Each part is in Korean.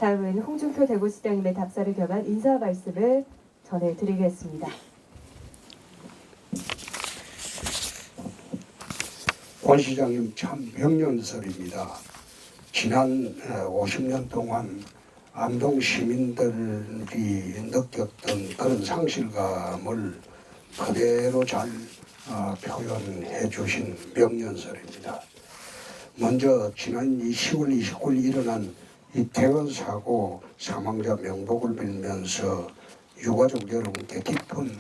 다음은 홍준표 대구시장님의 답사를 겸한 인사 말씀을 전해드리겠습니다. 권 시장님 참 명년설입니다. 지난 50년 동안 안동 시민들이 느꼈던 그런 상실감을 그대로 잘 표현해 주신 명년설입니다. 먼저 지난 10월 29일 일어난 이태원 사고 사망자 명복을 빌면서 유가족 여러분께 깊은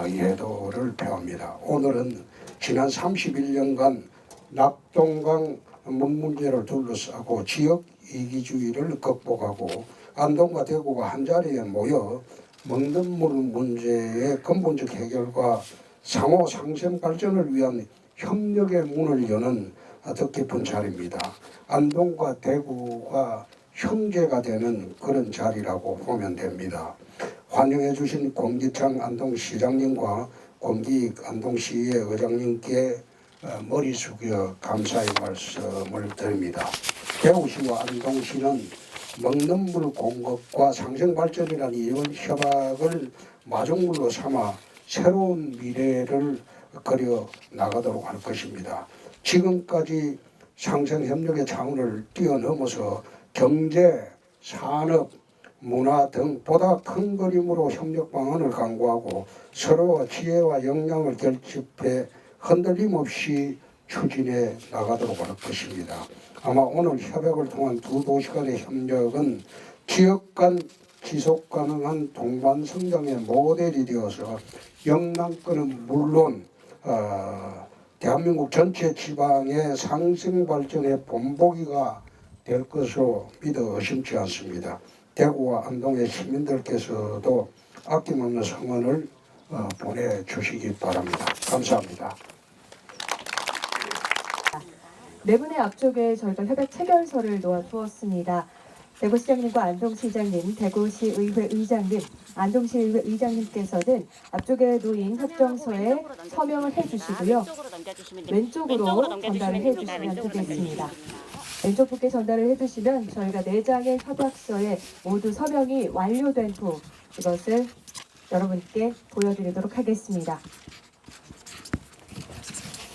예도를 표합니다. 오늘은 지난 31년간 낙동강 문제를 둘러싸고 지역 이기주의를 극복하고 안동과 대구가 한자리에 모여 먹는 물 문제의 근본적 해결과 상호 상생 발전을 위한 협력의 문을 여는 뜻깊은 자리입니다. 안동과 대구가 형제가 되는 그런 자리라고 보면 됩니다. 환영해 주신 권기창 안동시장님과 권기익 안동시의 의장님께 머리 숙여 감사의 말씀을 드립니다. 대구시와 안동시는 먹는 물 공급과 상생 발전이라는 이런 협약을 마중물로 삼아 새로운 미래를 그려 나가도록 할 것입니다. 지금까지 상생협력의 차원을 뛰어넘어서 경제, 산업, 문화 등 보다 큰 그림으로 협력 방안을 강구하고 서로와 지혜와 역량을 결집해 흔들림 없이 추진해 나가도록 할 것입니다. 아마 오늘 협약을 통한 두 도시 간의 협력은 지역 간 지속 가능한 동반 성장의 모델이 되어서 영남권은 물론 대한민국 전체 지방의 상생 발전의 본보기가 될 것으로 믿어 의심치 않습니다. 대구와 안동의 시민들께서도 아낌없는 성원을 보내주시기 바랍니다. 감사합니다. 네 분의 앞쪽에 저희가 협약 체결서를 놓아두었습니다. 대구시장님과 안동시장님, 대구시의회 의장님, 안동시의회 의장님께서는 앞쪽에 놓인 협정서에 서명을 해주시고요. 왼쪽으로 전달을 해주시면 되겠습니다. 왼쪽 분께 전달을 해주시면 저희가 4장의 협약서에 모두 서명이 완료된 후 이것을 여러분께 보여드리도록 하겠습니다.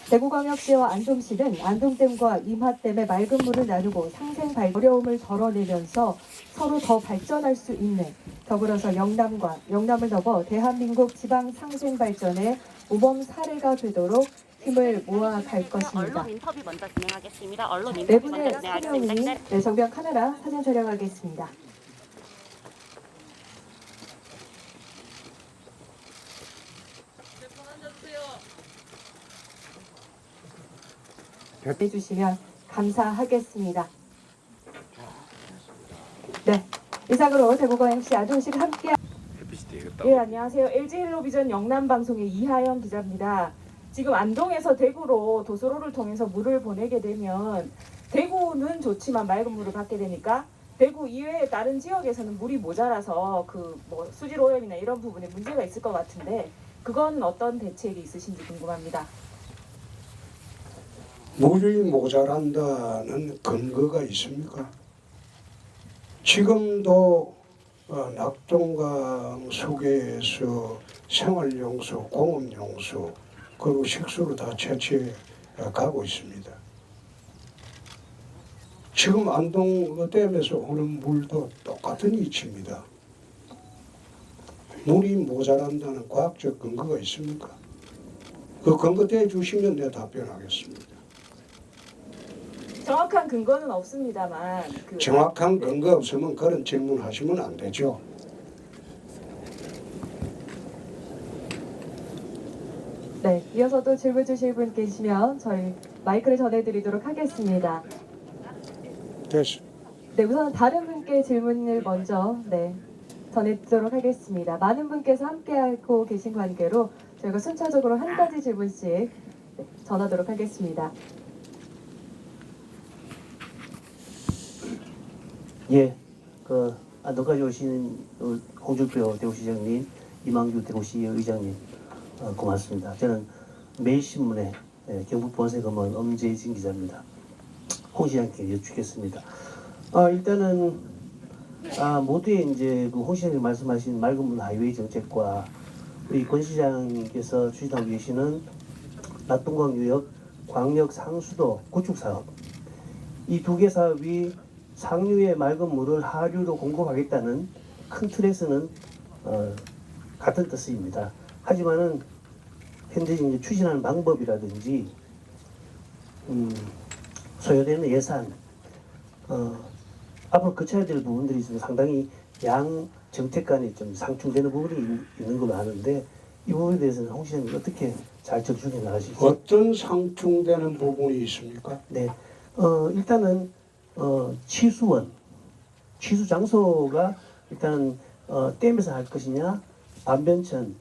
대구광역시와 안동시는 안동댐과 임하댐의 맑은 물을 나누고 상생 어려움을 덜어내면서 서로 더 발전할 수 있는, 더불어서 영남을 넘어 대한민국 지방 상생 발전의 모범 사례가 되도록 힘을 모아갈 것입니다. 언론 인터뷰 먼저 진행하겠습니다. 언론 네 인터뷰 분의 먼저 진행하겠습니다. 서명이 정면 카메라 사진 촬영하겠습니다. 해주시면 감사하겠습니다. 네, 이상으로 대구광역시 안동시가 함께. 예, 안녕하세요. LG헬로비전 영남방송의 이하영 기자입니다. 지금 안동에서 대구로 도소로를 통해서 물을 보내게 되면 대구는 좋지만 맑은 물을 받게 되니까 대구 이외의 다른 지역에서는 물이 모자라서 수질 오염이나 이런 부분에 문제가 있을 것 같은데 그건 어떤 대책이 있으신지 궁금합니다. 물이 모자란다는 근거가 있습니까? 지금도 낙동강 속에서 생활용수, 공업용수 그리고 식수로 다 채취해 가고 있습니다. 지금 안동댐에서 오는 물도 똑같은 이치입니다. 물이 모자란다는 과학적 근거가 있습니까? 그 근거 대주시면 내가 답변하겠습니다. 정확한 근거는 없습니다만 정확한 근거 없으면 그런 질문하시면 안 되죠. 네, 이어서도 질문 주실 분 계시면 저희 마이크를 전해드리도록 하겠습니다. 됐어. 네, 우선 다른 분께 질문을 먼저 전해드리도록 하겠습니다. 많은 분께서 함께하고 계신 관계로 저희가 순차적으로 한 가지 질문씩 전하도록 하겠습니다. 예, 안동까지 오신 홍준표 대구시장님, 이망주 대구시 의장님 고맙습니다. 저는 매일신문에 경북본사에 근무한 엄재진 기자입니다. 홍 시장께 여쭙겠습니다. 일단은 모두의 이제 그 홍 시장님 말씀하신 맑은 물 하이웨이 정책과 우리 권 시장님께서 추진하고 계시는 낙동강유역 광역 상수도 구축 사업, 이 두 개 사업이 상류의 맑은 물을 하류로 공급하겠다는 큰 틀에서는 같은 뜻입니다. 하지만은 현재 이제 추진하는 방법이라든지 소요되는 예산, 앞으로 거쳐야 될 부분들이 있으면 상당히 양 정책 간에 좀 상충되는 부분이 있는 걸로 아는데, 이 부분에 대해서는 홍 시장님 어떻게 잘 적중해 나가실지. 어떤 상충되는 부분이 있습니까? 네, 일단은 취수원, 취수 장소가 일단 댐에서 할 것이냐, 반변천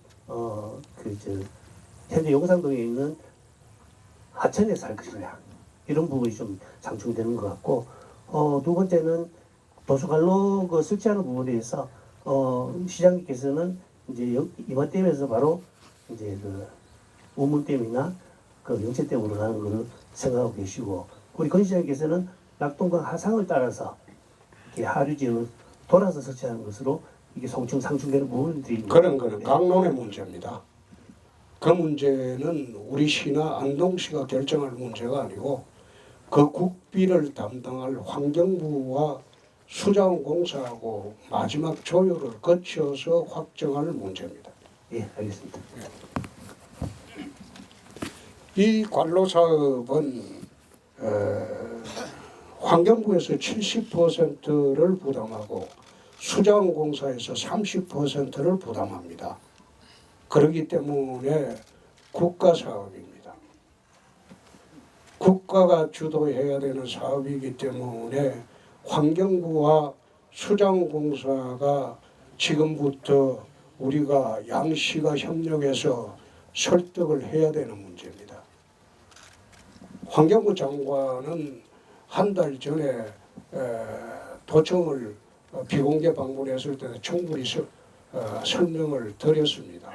현재 용산동에 있는 하천에서 할 것이냐, 이런 부분이 좀 상충되는 것 같고, 두 번째는 도수관로 설치하는 부분에 대해서 시장님께서는 이제 이화댐에서 바로 이제 그 우문댐이나 그 영채댐으로 가는 것을 생각하고 계시고, 우리 권 시장님께서는 낙동강 하상을 따라서 이렇게 하류 지역을 돌아서 설치하는 것으로 이게 상충되는 부분들이 그런 거는 강론의 문제입니다. 그 문제는 우리 시나 안동시가 결정할 문제가 아니고 그 국비를 담당할 환경부와 수자원공사하고 마지막 조율을 거쳐서 확정할 문제입니다. 예, 알겠습니다. 이 관로 사업은 환경부에서 70%를 부담하고 수자원공사에서 30%를 부담합니다. 그렇기 때문에 국가 사업입니다. 국가가 주도해야 되는 사업이기 때문에 환경부와 수자원공사가 지금부터 우리가 양시가 협력해서 설득을 해야 되는 문제입니다. 환경부 장관은 한 달 전에 도청을 비공개 방문했을 때 충분히 설명을 드렸습니다.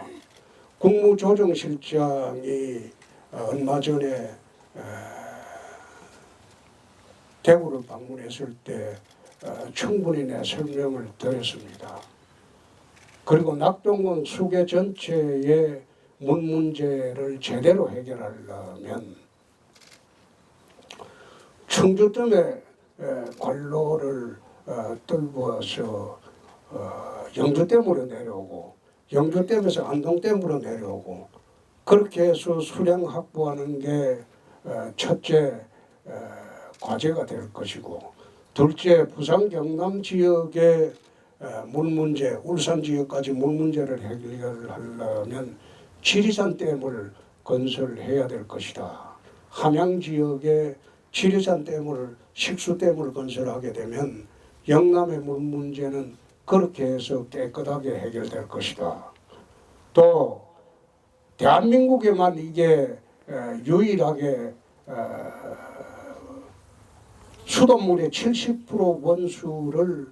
국무조정실장이 얼마 전에 대구를 방문했을 때 충분히 내 설명을 드렸습니다. 그리고 낙동강 수계 전체의 물 문제를 제대로 해결하려면 충주댐에 관로를 뚫어서 영주댐으로 내려오고 영주댐에서 안동댐으로 내려오고 그렇게 해서 수량 확보하는 게 첫째 과제가 될 것이고, 둘째 부산 경남 지역의 물 문제, 울산 지역까지 물 문제를 해결하려면 지리산 댐을 건설해야 될 것이다. 함양 지역에 지리산 댐을 식수댐을 건설하게 되면 영남의 물 문제는 그렇게 해서 깨끗하게 해결될 것이다. 또 대한민국에만 이게 유일하게 수돗물의 70% 원수를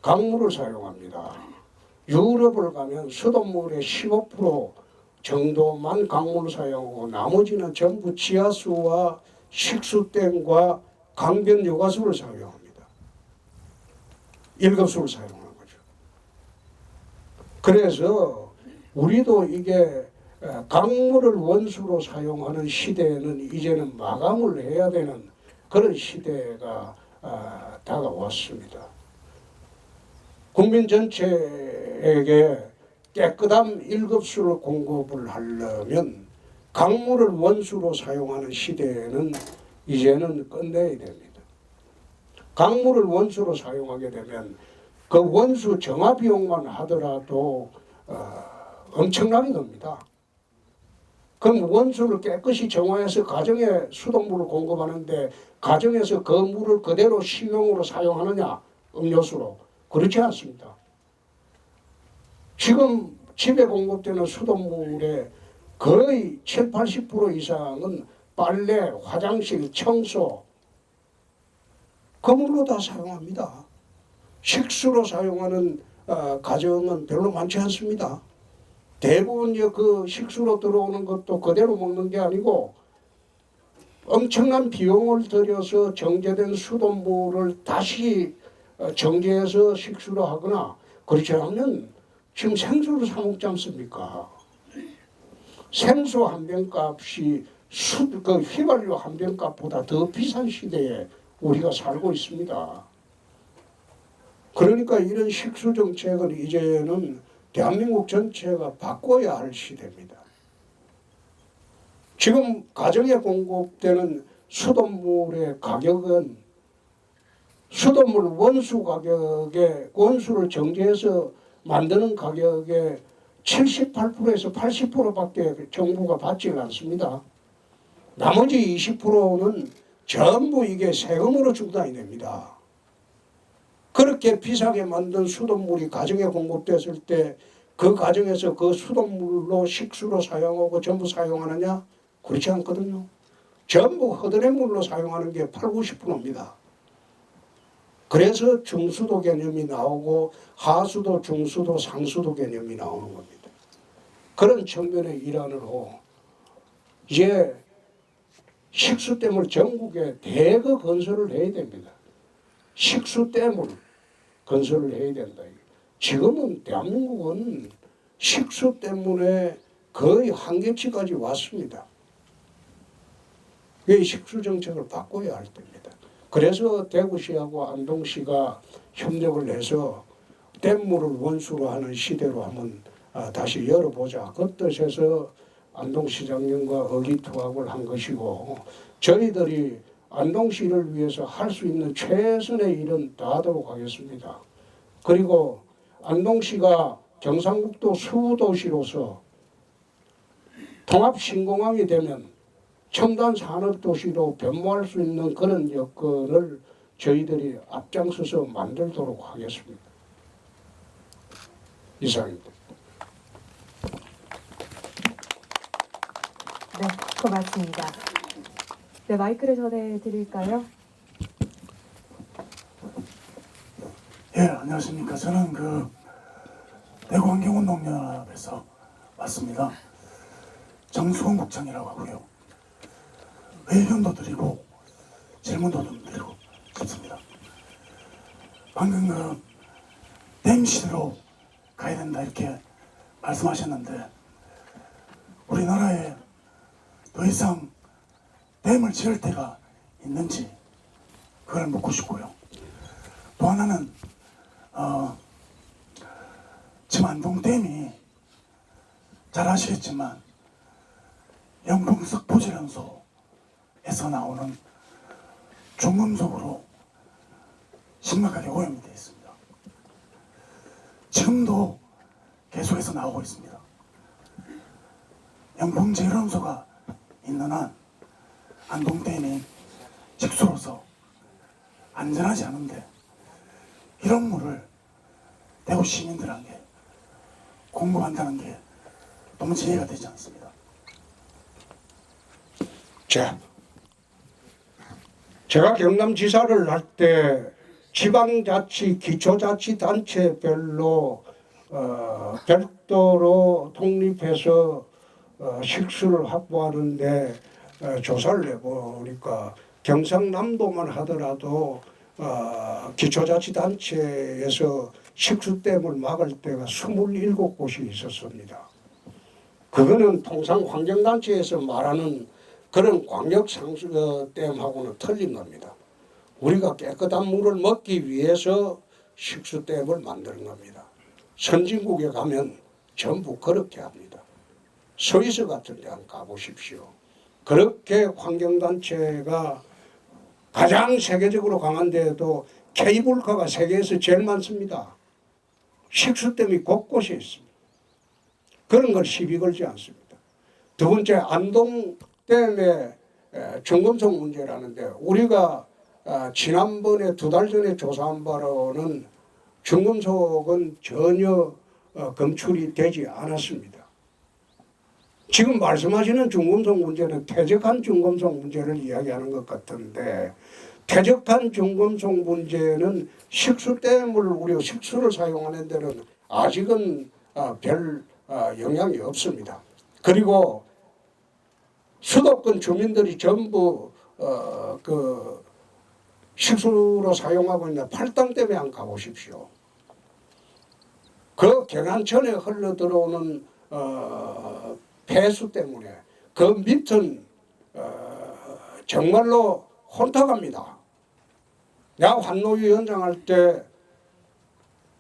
강물을 사용합니다. 유럽을 가면 수돗물의 15% 정도만 강물을 사용하고 나머지는 전부 지하수와 식수댐과 강변 요가수를 사용합니다. 1급수를 사용하는 거죠. 그래서 우리도 이게 강물을 원수로 사용하는 시대에는 이제는 마감을 해야 되는 그런 시대가 다가왔습니다. 국민 전체에게 깨끗한 1급수를 공급을 하려면 강물을 원수로 사용하는 시대에는 이제는 끝내야 됩니다. 강물을 원수로 사용하게 되면 그 원수 정화 비용만 하더라도 엄청나게 듭니다. 그럼 원수를 깨끗이 정화해서 가정에 수돗물을 공급하는데 가정에서 그 물을 그대로 식용으로 사용하느냐, 음료수로? 그렇지 않습니다. 지금 집에 공급되는 수돗물의 거의 70~80% 이상은 빨래, 화장실, 청소 그 물로 다 사용합니다. 식수로 사용하는 가정은 별로 많지 않습니다. 대부분 그 식수로 들어오는 것도 그대로 먹는 게 아니고 엄청난 비용을 들여서 정제된 수돗물을 다시 정제해서 식수로 하거나 그렇지 않으면 지금 생수로 사 먹지 않습니까? 생수 한 병 값이 그 휘발유 한 병 값보다 더 비싼 시대에 우리가 살고 있습니다. 그러니까 이런 식수 정책을 이제는 대한민국 전체가 바꿔야 할 시대입니다. 지금 가정에 공급되는 수돗물의 가격은 수돗물 원수 가격에 원수를 정제해서 만드는 가격의 78%에서 80%밖에 정부가 받지를 않습니다. 나머지 20%는 전부 이게 세금으로 충당이 됩니다. 그렇게 비싸게 만든 수돗물이 가정에 공급됐을 때 그 가정에서 그 수돗물로 식수로 사용하고 전부 사용하느냐? 그렇지 않거든요. 전부 허드렛 물로 사용하는 게 80~90%입니다. 그래서 중수도 개념이 나오고 하수도, 중수도, 상수도 개념이 나오는 겁니다. 그런 측면의 일환으로 이제 식수댐을 전국에 대거 건설을 해야 됩니다. 식수댐을 건설을 해야 된다. 지금은 대한민국은 식수 때문에 거의 한계치까지 왔습니다. 이 식수 정책을 바꿔야 할 때입니다. 그래서 대구시하고 안동시가 협력을 해서 댐물을 원수로 하는 시대로 한번 다시 열어보자. 그 뜻에서 안동시장님과 의기투합을 한 것이고 저희들이 안동시를 위해서 할 수 있는 최선의 일은 다하도록 하겠습니다. 그리고 안동시가 경상북도 수도시로서 통합신공항이 되면 첨단 산업도시로 변모할 수 있는 그런 여건을 저희들이 앞장서서 만들도록 하겠습니다. 이상입니다. 네, 고맙습니다. 네, 마이크를 전해드릴까요? 예, 안녕하십니까. 저는 대구환경운동연합에서 왔습니다. 정수원 국장이라고 하고요. 의견도 드리고 질문도 좀 드리고 싶습니다. 방금 댐 시대로 가야 된다 이렇게 말씀하셨는데 우리나라에 더 이상 댐을 지을 때가 있는지 그걸 묻고 싶고요. 또 하나는 지금 안동댐이 잘 아시겠지만 영풍석 부지연소에서 나오는 중금속으로 심각하게 오염이 되어 있습니다. 지금도 계속해서 나오고 있습니다. 영풍제연소가 있는 한 안동댐이 식수로서 안전하지 않은데 이런 물을 대구 시민들에게 공급한다는 게 너무 이해가 되지 않습니다. 자, 제가 경남지사를 할 때 지방자치, 기초자치단체별로 별도로 독립해서 식수를 확보하는데 조사를 해보니까 경상남도만 하더라도 기초자치단체에서 식수댐을 막을 때가 27곳이 있었습니다. 그거는 통상 환경단체에서 말하는 그런 광역상수댐하고는 틀린 겁니다. 우리가 깨끗한 물을 먹기 위해서 식수댐을 만드는 겁니다. 선진국에 가면 전부 그렇게 합니다. 스위스 같은 데 한번 가보십시오. 그렇게 환경단체가 가장 세계적으로 강한 데에도 케이블카가 세계에서 제일 많습니다. 식수댐이 곳곳에 있습니다. 그런 걸 시비 걸지 않습니다. 두 번째, 안동댐의 중금속 문제라는데 우리가 지난번에 2달 전에 조사한 바로는 중금속은 전혀 검출이 되지 않았습니다. 지금 말씀하시는 중금속 문제는 퇴적한 중금속 문제를 이야기하는 것 같은데 퇴적한 중금속 문제는 식수댐을 우리가 식수를 사용하는 데는 아직은 별 영향이 없습니다. 그리고 수도권 주민들이 전부 식수로 사용하고 있는 팔당댐에 한 가보십시오. 그 경안천에 흘러 들어오는 폐수 때문에 그 밑은 정말로 혼탁합니다. 내가 환노위원장 할 때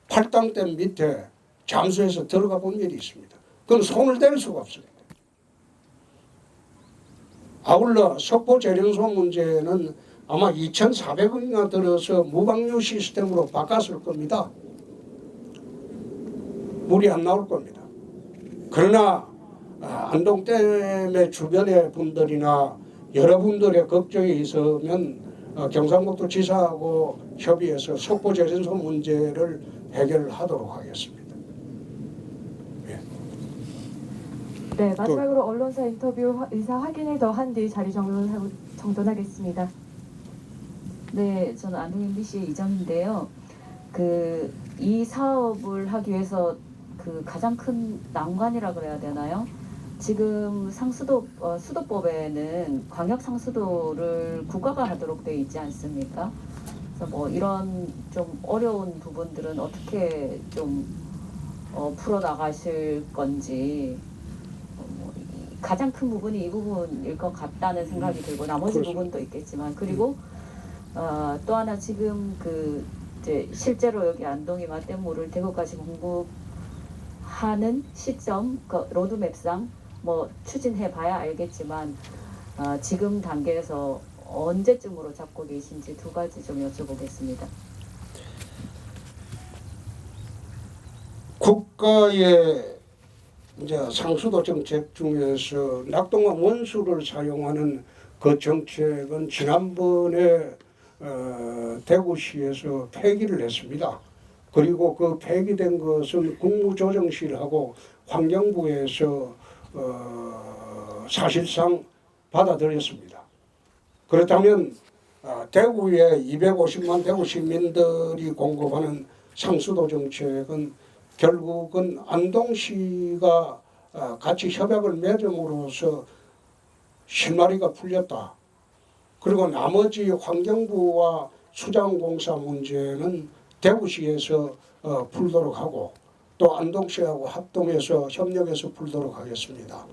팔당댐 밑에 잠수해서 들어가 본 일이 있습니다. 그건 손을 댈 수가 없습니다. 아울러 석포 재련소 문제는 아마 2,400원이나 들어서 무방류 시스템으로 바꿨을 겁니다. 물이 안 나올 겁니다. 그러나 안동댐의 주변의 분들이나 여러분들의 걱정이 있으면 경상북도 지사하고 협의해서 석포 재련소 문제를 해결하도록 하겠습니다. 네, 마지막으로 언론사 인터뷰 의사 확인을 더 한 뒤 자리 정돈하겠습니다. 네, 저는 안동 MBC의 이정인데요. 이 사업을 하기 위해서 가장 큰 난관이라 그래야 되나요? 지금 수도법에는 광역 상수도를 국가가 하도록 되어 있지 않습니까? 그래서 뭐 이런 좀 어려운 부분들은 어떻게 좀 풀어 나가실 건지. 가장 큰 부분이 이 부분일 것 같다는 생각이 들고 나머지 그렇습니다. 부분도 있겠지만 그리고 또 하나 지금 이제 실제로 여기 안동이 맞대물을 대구까지 공급하는 시점 로드맵상 뭐 추진해-봐야 알겠지만 지금 단계에서 언제쯤으로 잡고 계신지 두 가지 좀 여쭤보겠습니다. 국가의 이제 상수도 정책 중에서 낙동과 원수를 사용하는 그 정책은 지난번에 대구시에서 폐기를 했습니다. 그리고 그 폐기된 것은 국무조정실하고 환경부에서 사실상 받아들였습니다. 그렇다면 대구에 250만 대구 시민들이 공급하는 상수도 정책은 결국은 안동시가 같이 협약을 맺음으로써 실마리가 풀렸다. 그리고 나머지 환경부와 수자원공사 문제는 대구시에서 풀도록 하고 또 안동시하고 합동해서 협력해서 풀도록 하겠습니다.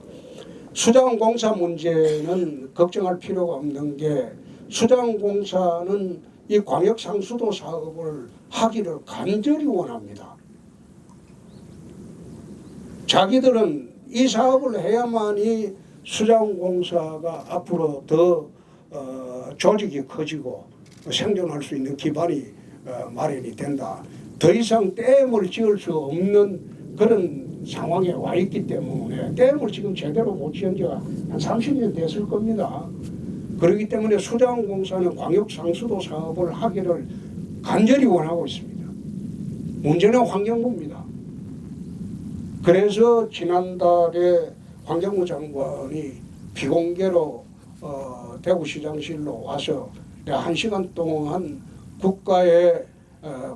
수자원공사 문제는 걱정할 필요가 없는 게 수자원공사는 이 광역상수도 사업을 하기를 간절히 원합니다. 자기들은 이 사업을 해야만이 수자원공사가 앞으로 더 조직이 커지고 생존할 수 있는 기반이 마련이 된다. 더 이상 댐을 지을 수 없는 그런 상황에 와 있기 때문에 댐을 지금 제대로 못 지은 지가 한 30년 됐을 겁니다. 그렇기 때문에 수자원공사는 광역상수도 사업을 하기를 간절히 원하고 있습니다. 문제는 환경부입니다. 그래서 지난달에 환경부 장관이 비공개로 대구시장실로 와서 1시간 동안 국가의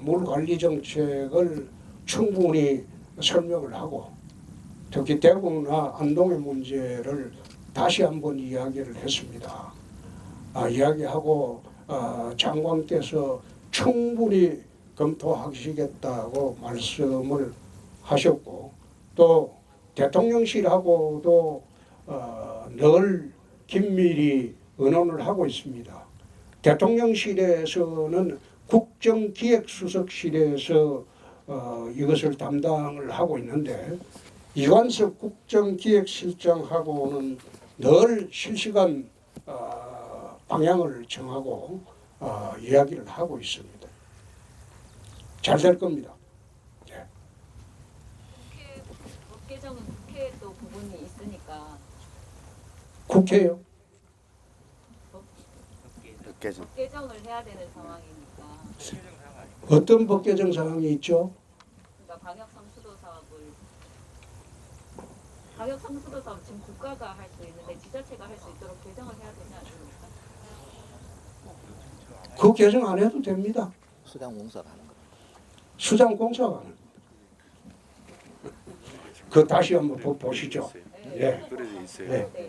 물관리 정책을 충분히 설명을 하고 특히 대구나 안동의 문제를 다시 한번 이야기를 했습니다. 이야기하고 장관께서 충분히 검토하시겠다고 말씀을 하셨고 또 대통령실하고도 늘 긴밀히 의논을 하고 있습니다. 대통령실에서는 국정기획수석실에서 이것을 담당을 하고 있는데 이관섭 국정기획실장하고는 늘 실시간 방향을 정하고 이야기를 하고 있습니다. 잘 될 겁니다. 법 개정은 국회에 또 부분이 있으니까 국회요? 법 개정을 해야 되는 상황이니까 어떤 법 개정 사항이 있죠? 그러니까 광역 상수도 사업 지금 국가가 할 수 있는데 지자체가 할 수 있도록 개정을 해야 되지 않습니까? 그 개정 안 해도 됩니다. 수장공사가 하는 거. 수장공사가 하는 겁니다. 그 다시 한번 보시죠. 예. 그래서 있어요. 네. 네.